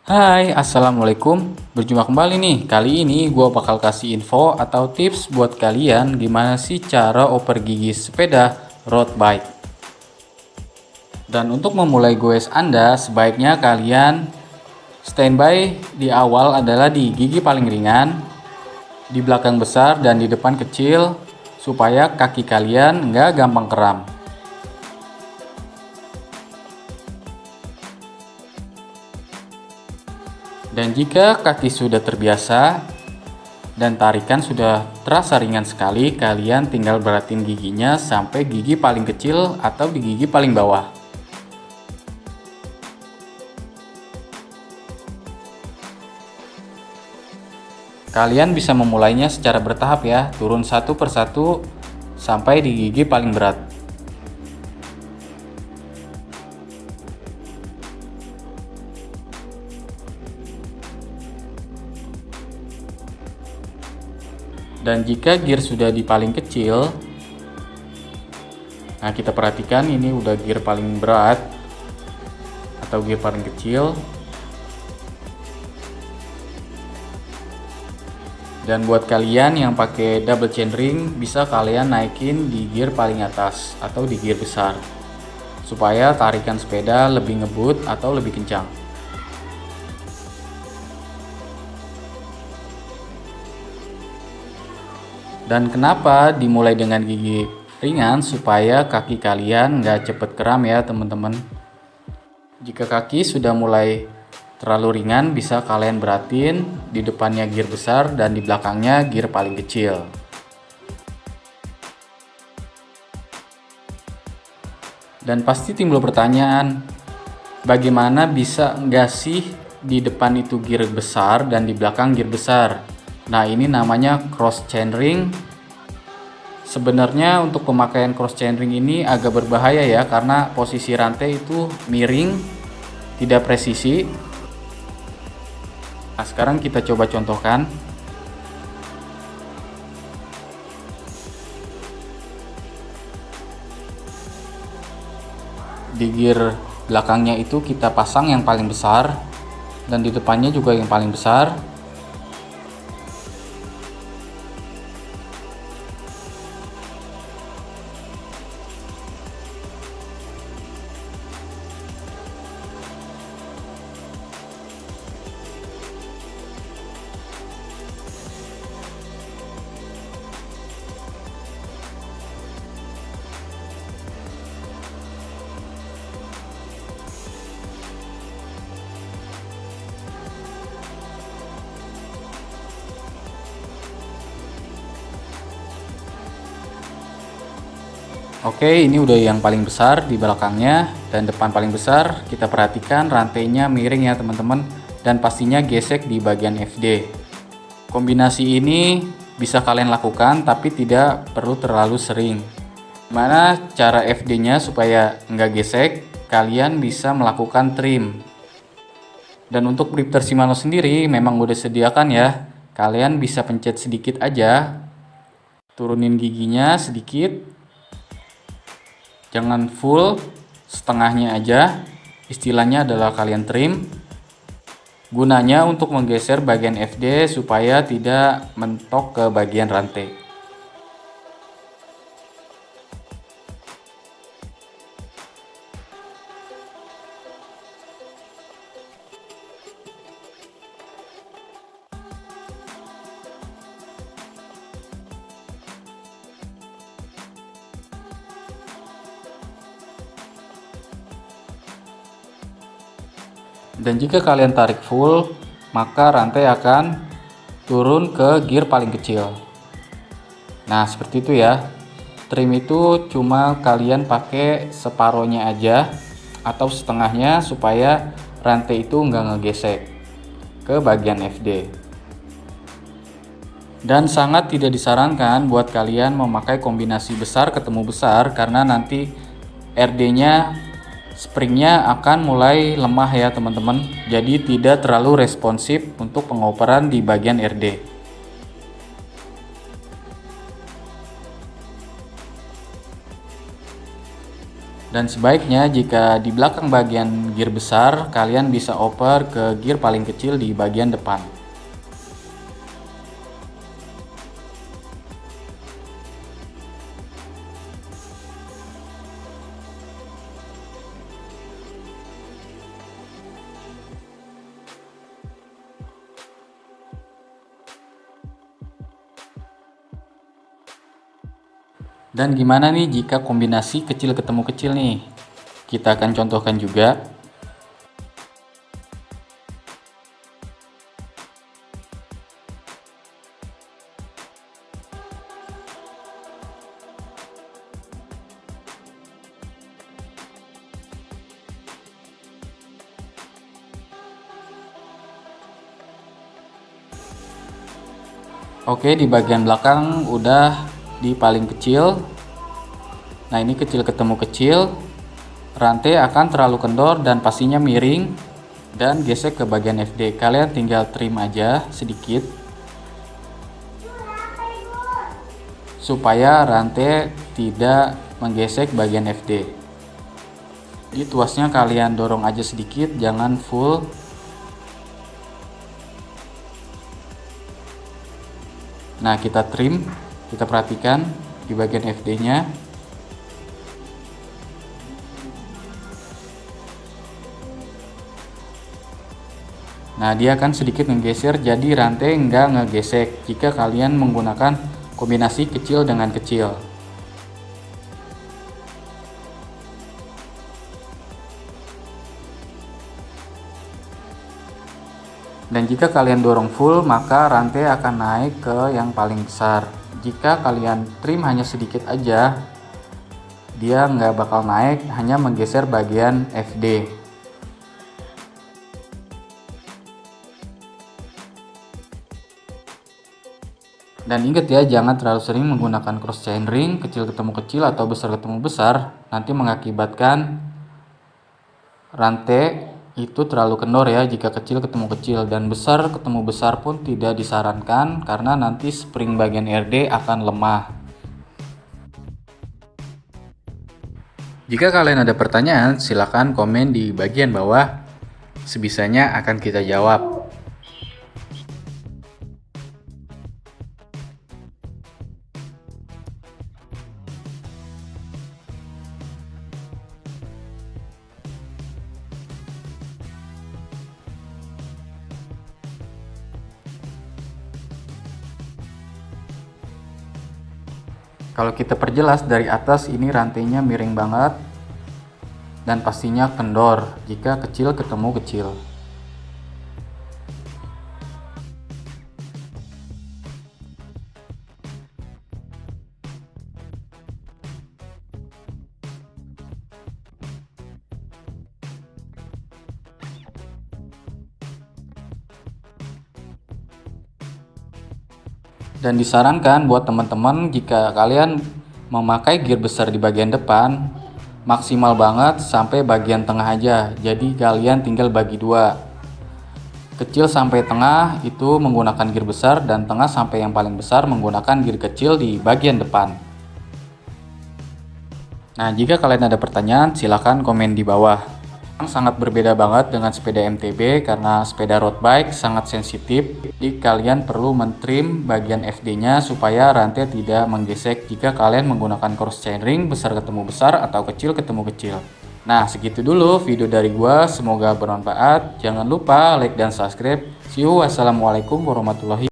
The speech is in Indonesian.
Hai, Assalamualaikum. Berjumpa kembali nih. Kali ini gue bakal kasih info atau tips buat kalian gimana sih cara oper gigi sepeda road bike. Dan untuk memulai goes Anda, sebaiknya kalian standby di awal adalah di gigi paling ringan, di belakang besar dan di depan kecil, supaya kaki kalian nggak gampang kram. Dan jika kaki sudah terbiasa dan tarikan sudah terasa ringan sekali, kalian tinggal beratin giginya sampai gigi paling kecil atau di gigi paling bawah. Kalian bisa memulainya secara bertahap ya, turun satu persatu sampai di gigi paling berat. Dan jika gear sudah di paling kecil, nah kita perhatikan ini udah gear paling berat atau gear paling kecil. Dan buat kalian yang pakai double chainring, bisa kalian naikin di gear paling atas atau di gear besar, supaya tarikan sepeda lebih ngebut atau lebih kencang. Dan kenapa dimulai dengan gigi ringan? Supaya kaki kalian nggak cepet kram ya teman-teman. Jika kaki sudah mulai terlalu ringan, bisa kalian beratin di depannya gear besar dan di belakangnya gear paling kecil. Dan pasti timbul pertanyaan, bagaimana bisa nggak sih di depan itu gear besar dan di belakang gear besar? Nah, ini namanya cross chainring. Sebenarnya untuk pemakaian cross chainring ini agak berbahaya ya, karena posisi rantai itu miring, tidak presisi. Nah, sekarang kita coba contohkan. Di gear belakangnya itu kita pasang yang paling besar dan di depannya juga yang paling besar. Oke, ini udah yang paling besar di belakangnya dan depan paling besar. Kita perhatikan rantainya miring ya teman-teman, dan pastinya gesek di bagian FD. Kombinasi ini bisa kalian lakukan tapi tidak perlu terlalu sering. Mana cara FD-nya supaya nggak gesek? Kalian bisa melakukan trim. Dan untuk drifter Shimano sendiri memang udah sediakan ya. Kalian bisa pencet sedikit aja, turunin giginya sedikit. Jangan full, setengahnya aja. Istilahnya adalah kalian trim. Gunanya untuk menggeser bagian FD supaya tidak mentok ke bagian rantai. Dan jika kalian tarik full, maka rantai akan turun ke gear paling kecil. Nah, seperti itu ya. Trim itu cuma kalian pakai separohnya aja atau setengahnya supaya rantai itu nggak ngegesek ke bagian FD. Dan sangat tidak disarankan buat kalian memakai kombinasi besar ketemu besar, karena nanti RD-nya springnya akan mulai lemah ya teman-teman, jadi tidak terlalu responsif untuk pengoperan di bagian RD. Dan sebaiknya jika di belakang bagian gear besar, kalian bisa oper ke gear paling kecil di bagian depan. Dan gimana nih jika kombinasi kecil ketemu kecil nih? Kita akan contohkan juga. Oke, di bagian belakang udah di paling kecil. Nah, ini kecil ketemu kecil. Rantai akan terlalu kendor dan pastinya miring dan gesek ke bagian FD. Kalian tinggal trim aja sedikit supaya rantai tidak menggesek bagian FD. Di tuasnya kalian dorong aja sedikit, jangan full. Nah, kita trim, kita perhatikan di bagian FD-nya. Nah, dia akan sedikit menggeser, jadi rantai nggak ngegesek jika kalian menggunakan kombinasi kecil dengan kecil. Dan jika kalian dorong full, maka rantai akan naik ke yang paling besar. Jika kalian trim hanya sedikit aja, dia nggak bakal naik, hanya menggeser bagian FD. Dan ingat ya, jangan terlalu sering menggunakan cross chain ring, kecil ketemu kecil atau besar ketemu besar, nanti mengakibatkan rantai itu terlalu kendor ya jika kecil ketemu kecil, dan besar ketemu besar pun tidak disarankan karena nanti spring bagian RD akan lemah. Jika kalian ada pertanyaan, silakan komen di bagian bawah, sebisanya akan kita jawab. Kalau kita perjelas dari atas, ini rantainya miring banget dan pastinya kendor jika kecil ketemu kecil. Dan disarankan buat teman-teman jika kalian memakai gear besar di bagian depan, maksimal banget sampai bagian tengah aja. Jadi kalian tinggal bagi dua. Kecil sampai tengah itu menggunakan gear besar, dan tengah sampai yang paling besar menggunakan gear kecil di bagian depan. Nah, jika kalian ada pertanyaan, silahkan komen di bawah. Sangat berbeda banget dengan sepeda MTB karena sepeda road bike sangat sensitif. Jadi kalian perlu mentrim bagian FD-nya supaya rantai tidak menggesek jika kalian menggunakan cross chain ring besar ketemu besar atau kecil ketemu kecil. Nah, segitu dulu video dari gua, semoga bermanfaat. Jangan lupa like dan subscribe. See you, wassalamualaikum warahmatullahi wabarakatuh.